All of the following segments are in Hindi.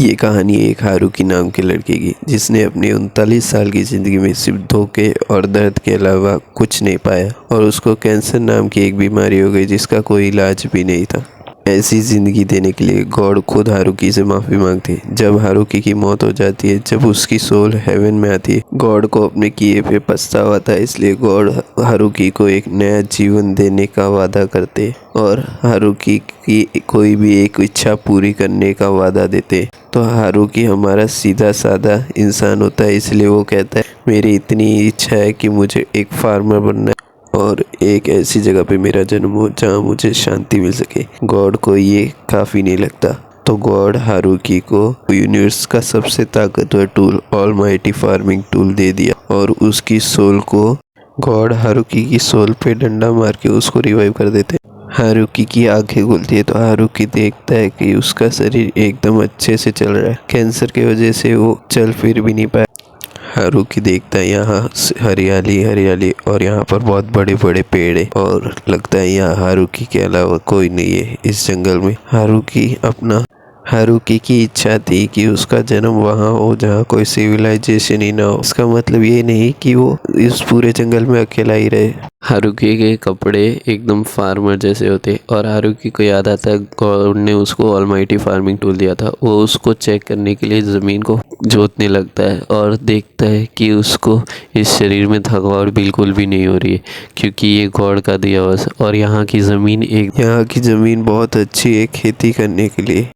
ये कहानी एक हारुकी नाम के लड़के की, जिसने अपनी 39 साल की ज़िंदगी में सिर्फ धोखे और दर्द के अलावा कुछ नहीं पाया और उसको कैंसर नाम की एक बीमारी हो गई जिसका कोई इलाज भी नहीं था। ऐसी ज़िंदगी देने के लिए गॉड खुद हारुकी से माफ़ी मांगते हैं। जब हारुकी की मौत हो जाती है, जब उसकी सोल हेवन में आती है, गॉड को अपने किए पे पछतावा था, इसलिए गॉड हारुकी को एक नया जीवन देने का वादा करते और हारुकी की कोई भी एक इच्छा पूरी करने का वादा देते। तो हारुकी हमारा सीधा साधा इंसान होता है, इसलिए वो कहता है मेरी इतनी इच्छा है कि मुझे एक फार्मर बनना है और एक ऐसी जगह पे मेरा जन्म हो जहाँ मुझे शांति मिल सके। गॉड को ये काफ़ी नहीं लगता, तो गॉड हारुकी को यूनिवर्स का सबसे ताकतवर टूल ऑलमाइटी फार्मिंग टूल दे दिया और उसकी सोल को गॉड हारुकी की सोल पे डंडा मार के उसको रिवाइव कर देते। हारुकी की आंखें खुलती है तो हारुकी देखता है कि उसका शरीर एकदम अच्छे से चल रहा है। कैंसर की वजह से वो चल फिर भी नहीं पाया। हारुकी देखता है यहाँ हरियाली हरियाली और यहाँ पर बहुत बड़े बड़े पेड़ है और लगता है यहाँ हारुकी के अलावा कोई नहीं है इस जंगल में। हारुकी की इच्छा थी कि उसका जन्म वहाँ हो जहाँ कोई सिविलाइजेशन ही ना हो। इसका मतलब ये नहीं कि वो इस पूरे जंगल में अकेला ही रहे। हारुकी के कपड़े एकदम फार्मर जैसे होते और हारुकी को याद आता है गॉड ने उसको ऑलमाइटी फार्मिंग टूल दिया था। वो उसको चेक करने के लिए ज़मीन को जोतने लगता है और देखता है कि उसको इस शरीर में थकावट बिल्कुल भी नहीं हो रही है, क्योंकि ये गॉड का दिया हुआ है और यहाँ की ज़मीन बहुत अच्छी है खेती करने के लिए।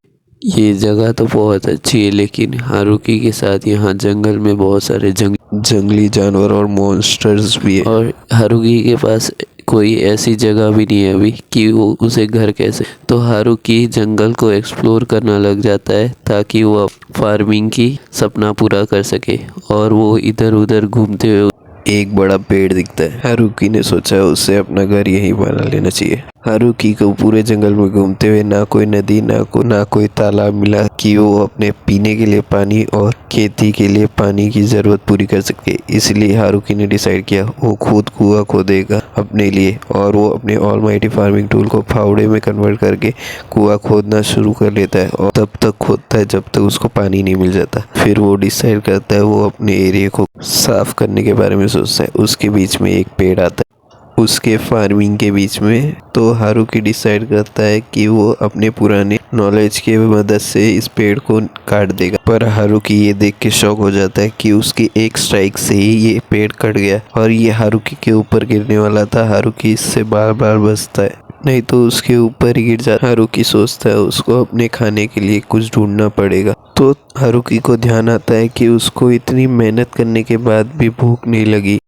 ये जगह तो बहुत अच्छी है, लेकिन हारुकी के साथ यहाँ जंगल में बहुत सारे जंगली जानवर और मॉन्स्टर्स भी है और हारुकी के पास कोई ऐसी जगह भी नहीं है अभी कि वो उसे घर कैसे। तो हारुकी जंगल को एक्सप्लोर करना लग जाता है ताकि वो फार्मिंग की सपना पूरा कर सके और वो इधर उधर घूमते हुए एक बड़ा पेड़ दिखता है। हारुकी ने सोचा उसे अपना घर यहीं बना लेना चाहिए। हारुकी को पूरे जंगल में घूमते हुए ना कोई नदी ना कोई तालाब मिला कि वो अपने पीने के लिए पानी और खेती के लिए पानी की ज़रूरत पूरी कर सके। इसलिए हारुकी ने डिसाइड किया वो खुद कुआं खोदेगा अपने लिए और वो अपने ऑलमाइटी फार्मिंग टूल को फावड़े में कन्वर्ट करके कुआं खोदना शुरू कर लेता है और तब तक खोदता है जब तक उसको पानी नहीं मिल जाता। फिर वो डिसाइड करता है वो अपने एरिया को साफ करने के बारे में सोचता है। उसके बीच में एक पेड़ आता है, उसके फार्मिंग के बीच में। तो हारुकी डिसाइड करता है कि वो अपने पुराने नॉलेज की मदद से इस पेड़ को काट देगा, पर हारुकी ये देख के शॉक हो जाता है कि उसकी एक स्ट्राइक से ही ये पेड़ कट गया और ये हारुकी के ऊपर गिरने वाला था। हारुकी इससे बार बार बचता है, नहीं तो उसके ऊपर ही गिर जाता। हारुकी सोचता है उसको अपने खाने के लिए कुछ ढूंढना पड़ेगा। तो हारुकी को ध्यान आता है कि उसको इतनी मेहनत करने के बाद भी भूख नहीं लगी।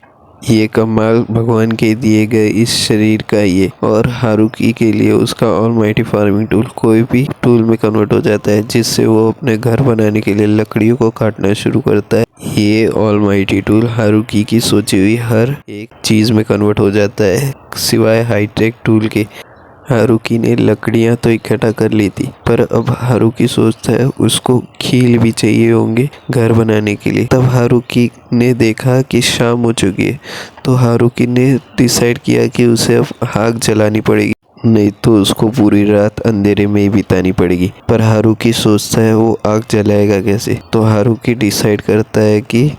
ये कमाल भगवान के दिए गए इस शरीर का ये और हारुकी के लिए उसका ऑलमाइटी फार्मिंग टूल कोई भी टूल में कन्वर्ट हो जाता है, जिससे वो अपने घर बनाने के लिए लकड़ियों को काटना शुरू करता है। ये ऑलमाइटी टूल हारुकी की सोची हुई हर एक चीज़ में कन्वर्ट हो जाता है सिवाय हाईटेक टूल के। हारुकी ने लकड़ियां तो इकट्ठा कर ली थी, पर अब हारुकी सोचता है उसको कील भी चाहिए होंगे घर बनाने के लिए। तब हारुकी ने देखा कि शाम हो चुकी है, तो हारुकी ने डिसाइड किया कि उसे अब आग जलानी पड़ेगी, नहीं तो उसको पूरी रात अंधेरे में ही बितानी पड़ेगी। पर हारुकी सोचता है वो आग जलाएगा कैसे। तो हारुकी डिसाइड करता है कि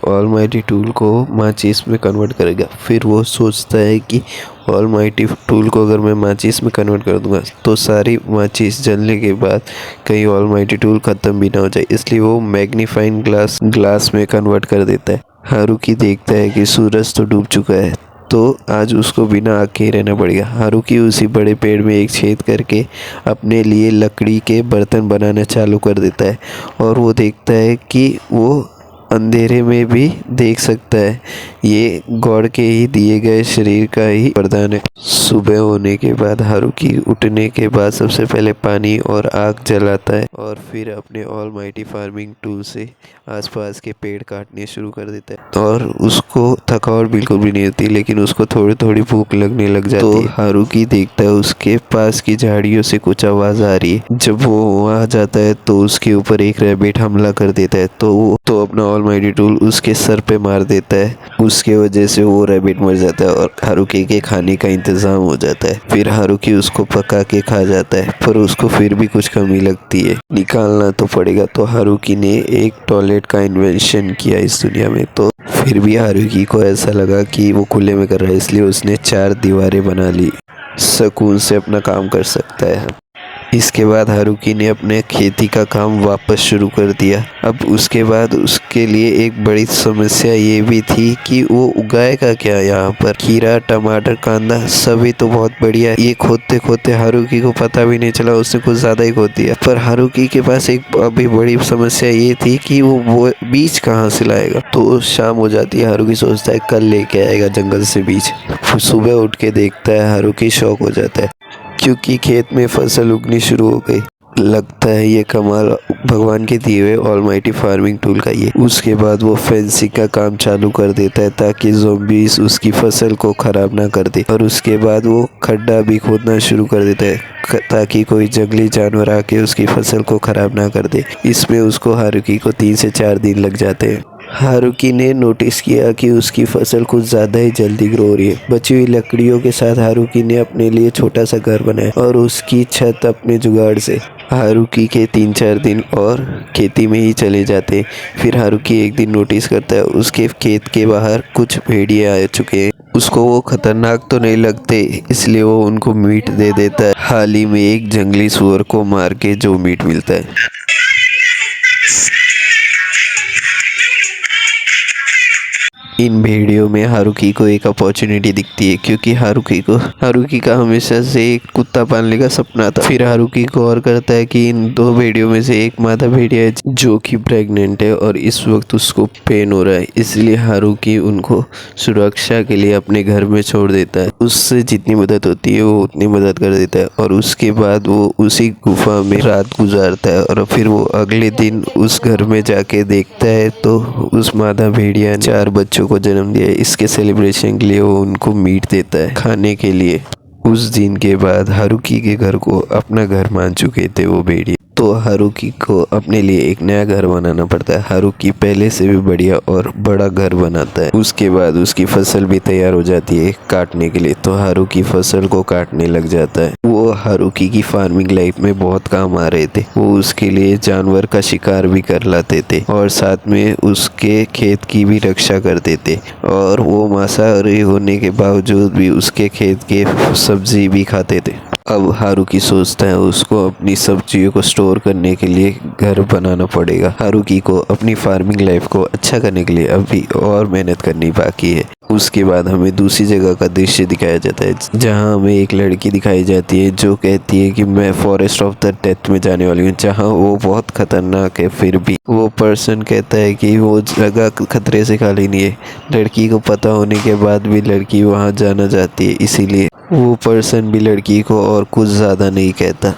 ऑलमाइटी टूल को माचिस में कन्वर्ट करेगा। फिर वो सोचता है कि ऑलमाइटी टूल को अगर मैं माचिस में कन्वर्ट कर दूंगा तो सारी माचिस जलने के बाद कहीं ऑलमाइटी टूल ख़त्म भी ना हो जाए, इसलिए वो मैग्नीफाइंग ग्लास में कन्वर्ट कर देता है। हारुकी देखता है कि सूरज तो डूब चुका है, तो आज उसको बिना आग के ही रहना पड़ेगा। हारुकी उसी बड़े पेड़ में एक छेद करके अपने लिए लकड़ी के बर्तन बनाना चालू कर देता है और वो देखता है कि वो अंधेरे में भी देख सकता है। ये गॉड के ही दिए गए शरीर का ही वरदान है। सुबह होने के बाद हारुकी उठने के बाद सबसे पहले पानी और आग जलाता है और फिर अपने ऑलमाइटी फार्मिंग टूल से आसपास के पेड़ काटने शुरू कर देता है और उसको थकावट बिल्कुल भी नहीं होती, लेकिन उसको थोड़ी थोड़ी भूख लगने लग जाती है। तो हारुकी देखता है उसके पास की झाड़ियों से कुछ आवाज़ आ रही है। जब वो वहाँ जाता है तो उसके ऊपर एक रैबिट हमला कर देता है, तो अपना ऑलमाइटी टूल उसके सर पे मार देता है। उसके वजह से वो रैबिट मर जाता है और हारुकी के खाने का इंतजाम हो जाता है। फिर हारुकी उसको पका के खा जाता है, पर उसको फिर भी कुछ कमी लगती है। निकालना तो पड़ेगा, तो हारुकी ने एक टॉयलेट का इन्वेंशन किया इस दुनिया में। तो फिर भी हारुकी को ऐसा लगा कि वो खुले में कर रहा है, इसलिए उसने 4 दीवारें बना ली। सुकून से अपना काम कर सकता है। इसके बाद हारुकी ने अपने खेती का काम वापस शुरू कर दिया। अब उसके बाद उसके लिए एक बड़ी समस्या ये भी थी कि वो उगाएगा क्या। यहाँ पर खीरा, टमाटर, कांदा सभी तो बहुत बढ़िया। ये खोदते खोदते हारुकी को पता भी नहीं चला, उसने कुछ ज़्यादा ही खोद दिया। पर हारुकी के पास एक अभी बड़ी समस्या ये थी कि वो बीज कहाँ से लाएगा। तो शाम हो जाती है, हारुकी सोचता है कल लेके आएगा जंगल से बीज। सुबह उठ के देखता है, हारुकी शॉक हो जाता है क्योंकि खेत में फसल उगनी शुरू हो गई। लगता है ये कमाल भगवान के दिए हुए ऑलमाइटी फार्मिंग टूल का ये। उसके बाद वो फेंसिंग का काम चालू कर देता है ताकि ज़ॉम्बीज़ उसकी फसल को ख़राब ना कर दे। और उसके बाद वो खड्डा भी खोदना शुरू कर देता है ताकि कोई जंगली जानवर आके उसकी फसल को ख़राब ना कर दे। इसमें उसको हारुकी को 3 से 4 दिन लग जाते हैं। हारुकी ने नोटिस किया कि उसकी फसल कुछ ज़्यादा ही जल्दी ग्रो हो रही है। बची हुई लकड़ियों के साथ हारुकी ने अपने लिए छोटा सा घर बनाया और उसकी छत अपने जुगाड़ से। हारुकी के 3-4 दिन और खेती में ही चले जाते। फिर हारुकी एक दिन नोटिस करता है उसके खेत के बाहर कुछ भेड़िए आ चुके हैं। उसको वो खतरनाक तो नहीं लगते, इसलिए वो उनको मीट दे देता है। हाल ही में एक जंगली सुअर को मार के जो मीट मिलता है। इन भेड़ियों में हारुकी को एक अपॉर्चुनिटी दिखती है क्योंकि हारुकी का हमेशा से एक कुत्ता पालने का सपना था। फिर हारुकी को और करता है कि इन 2 भेड़ियों में से एक मादा भेड़िया है जो कि प्रेग्नेंट है और इस वक्त उसको पेन हो रहा है, इसलिए हारुकी उनको सुरक्षा के लिए अपने घर में छोड़ देता है। उससे जितनी मदद होती है वो उतनी मदद कर देता है और उसके बाद वो उसी गुफा में रात गुजारता है। और फिर वो अगले दिन उस घर में जाके देखता है तो उस मादा भेड़िया ने 4 बच्चों को जन्म दिया है। इसके सेलिब्रेशन के लिए वो उनको मीट देता है खाने के लिए। उस दिन के बाद हारुकी के घर को अपना घर मान चुके थे वो भेड़िए। तो हारुकी को अपने लिए एक नया घर बनाना पड़ता है। हारुकी पहले से भी बढ़िया और बड़ा घर बनाता है। उसके बाद उसकी फसल भी तैयार हो जाती है काटने के लिए, तो हारुकी फसल को काटने लग जाता है। वो हारुकी की फार्मिंग लाइफ में बहुत काम आ रहे थे। वो उसके लिए जानवर का शिकार भी कर लाते थे और साथ में उसके खेत की भी रक्षा करते थे। और वो मांसाहारी होने के बावजूद भी उसके खेत के सब्जी भी खाते थे। अब हारुकी सोचता है उसको अपनी सब्जियों को स्टोर करने के लिए घर बनाना पड़ेगा। हारुकी को अपनी फार्मिंग लाइफ को अच्छा करने के लिए अभी और मेहनत करनी बाकी है। उसके बाद हमें दूसरी जगह का दृश्य दिखाया जाता है जहां हमें एक लड़की दिखाई जाती है जो कहती है कि मैं फॉरेस्ट ऑफ द डेथ में जाने वाली हूँ, जहां वो बहुत खतरनाक है। फिर भी वो पर्सन कहता है कि वो जगह खतरे से खाली नहीं है। लड़की को पता होने के बाद भी लड़की वहां जाना चाहती है, इसीलिए वो पर्सन भी लड़की को और कुछ ज़्यादा नहीं कहता।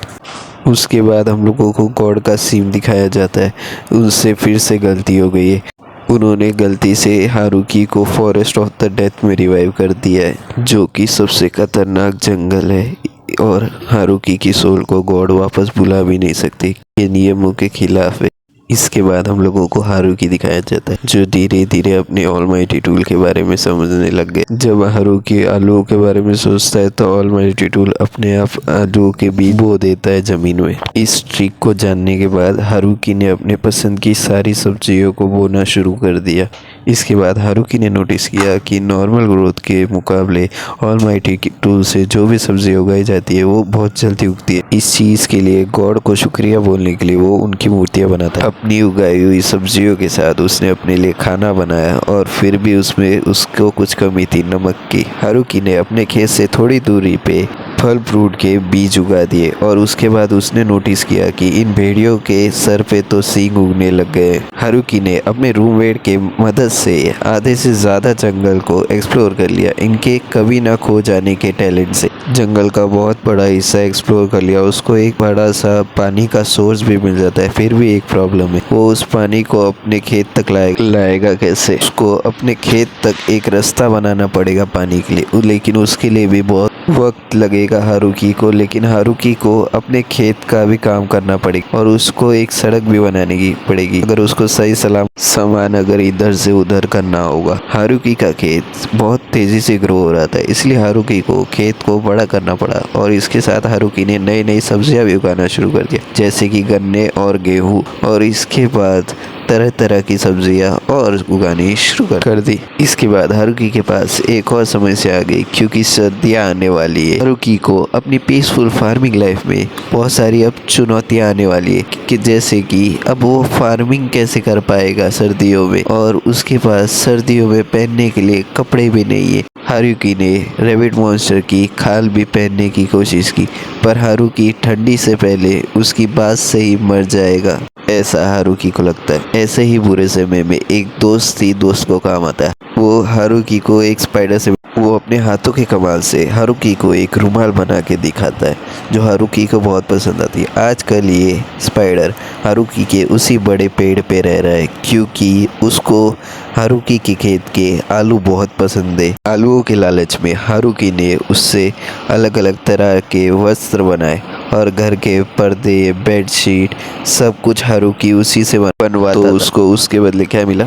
उसके बाद हम लोगों को गॉड का सीन दिखाया जाता है। उनसे फिर से गलती हो गई है। उन्होंने गलती से हारुकी को फॉरेस्ट ऑफ द डेथ में रिवाइव कर दिया है, जो कि सबसे खतरनाक जंगल है और हारुकी की सोल को गॉड वापस बुला भी नहीं सकती। ये नियमों के खिलाफ है। इसके बाद हम लोगों को हारुकी दिखाया जाता है जो धीरे धीरे अपने ऑलमाइटी टूल के बारे में समझने लग गए। जब हारुकी आलूओं के बारे में सोचता है तो ऑलमाइटी टूल अपने आप आलूओं के बीज बो देता है जमीन में। इस ट्रिक को जानने के बाद हारुकी ने अपने पसंद की सारी सब्जियों को बोना शुरू कर दिया। इसके बाद हारुकी ने नोटिस किया कि नॉर्मल ग्रोथ के मुकाबले ऑलमाइटी टूल से जो भी सब्जी उगाई जाती है वो बहुत जल्दी उगती है। इस चीज़ के लिए गॉड को शुक्रिया बोलने के लिए वो उनकी मूर्तियाँ बनाता है। अपनी उगाई हुई सब्जियों के साथ उसने अपने लिए खाना बनाया और फिर भी उसमें उसको कुछ कमी थी, नमक की। हारुकी ने अपने खेत से थोड़ी दूरी पे फल फ्रूट के बीज उगा दिए और उसके बाद उसने नोटिस किया कि इन भेड़ियों के सर पे तो सींग उगने लग गए। हारुकी ने अपने रूममेट के मदद से आधे से ज़्यादा जंगल को एक्सप्लोर कर लिया। इनके कभी ना खो जाने के टैलेंट से जंगल का बहुत बड़ा हिस्सा एक्सप्लोर कर लिया। उसको एक बड़ा सा पानी का सोर्स भी मिल जाता है। फिर भी एक प्रॉब्लम है, वो उस पानी को अपने खेत तक लाएगा कैसे। उसको अपने खेत तक एक रास्ता बनाना पड़ेगा पानी के लिए, लेकिन उसके लिए भी बहुत वक्त लगेगा हारुकी को, लेकिन हारुकी को अपने खेत का भी काम करना पड़ेगा और उसको एक सड़क भी बनाने की पड़ेगी अगर उसको सही सलाम सामान अगर इधर से उधर करना होगा। हारुकी का खेत बहुत तेजी से ग्रो हो रहा था, इसलिए हारुकी को खेत को बड़ा करना पड़ा और इसके साथ हारुकी ने नई नई सब्जियां भी उगाना शुरू कर दिया, जैसे कि गन्ने और गेहूं, और इसके बाद तरह तरह की सब्जियां और उगानी शुरू कर दी। इसके बाद हारुकी के पास एक और समस्या आ गई, क्योंकि सर्दियां आने वाली है। हारुकी को अपनी पीसफुल फार्मिंग लाइफ में बहुत सारी अब चुनौतियां आने वाली है, कि जैसे कि अब वो फार्मिंग कैसे कर पाएगा सर्दियों में, और उसके पास सर्दियों में पहनने के लिए कपड़े भी नहीं है। हारुकी ने रैबिट मॉन्स्टर की खाल भी पहनने की कोशिश की, पर हारुकी ठंडी से पहले उसकी बात से ही मर जाएगा, ऐसा हारुकी को लगता है। ऐसे ही बुरे समय में एक दोस्त ही दोस्त को काम आता है। वो हारुकी को एक स्पाइडर से, वो अपने हाथों के कमाल से हारुकी को एक रुमाल बना के दिखाता है, जो हारुकी को बहुत पसंद आती है। आजकल ये स्पाइडर हारुकी के उसी बड़े पेड़ पे रह रहा है, क्योंकि उसको हारुकी के खेत के आलू बहुत पसंद है। आलूओं के लालच में हारुकी ने उससे अलग अलग तरह के वस्त्र बनाए और घर के पर्दे, बेडशीट, सब कुछ हारुकी उसी से बनवाता। तो उसको उसके बदले क्या मिला?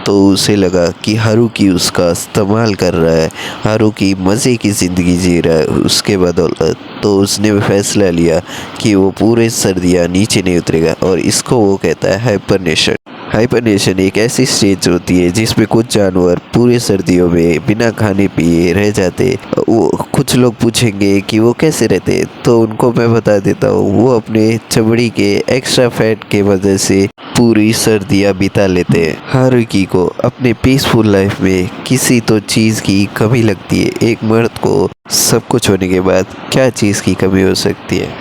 तो उसे लगा कि हारुकी उसका इस्तेमाल कर रहा है, हारुकी मज़े की ज़िंदगी जी रहा है उसके बदौलत। तो उसने फैसला लिया कि वो पूरे सर्दियाँ नीचे नहीं उतरेगा, और इसको वो कहता है हाइबरनेशन। हाइबरनेशन एक ऐसी स्टेज होती है जिसमें कुछ जानवर पूरे सर्दियों में बिना खाने पिए रह जाते। वो कुछ लोग पूछेंगे कि वो कैसे रहते, तो उनको मैं बता देता हूँ, वो अपने चमड़ी के एक्स्ट्रा फैट के वजह से पूरी सर्दियाँ बिता लेते हैं। हारुकी को अपने पीसफुल लाइफ में किसी तो चीज़ की कमी लगती है। एक मर्द को सब कुछ होने के बाद क्या चीज़ की कमी हो सकती है?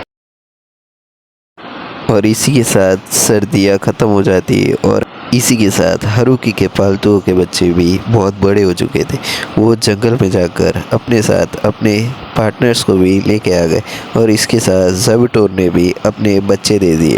और इसी के साथ सर्दियाँ ख़त्म हो जाती है, और इसी के साथ हारुकी के पालतुओं के बच्चे भी बहुत बड़े हो चुके थे। वो जंगल में जाकर अपने साथ अपने पार्टनर्स को भी लेके आ गए, और इसके साथ ज़ाबुटोर ने भी अपने बच्चे दे दिए।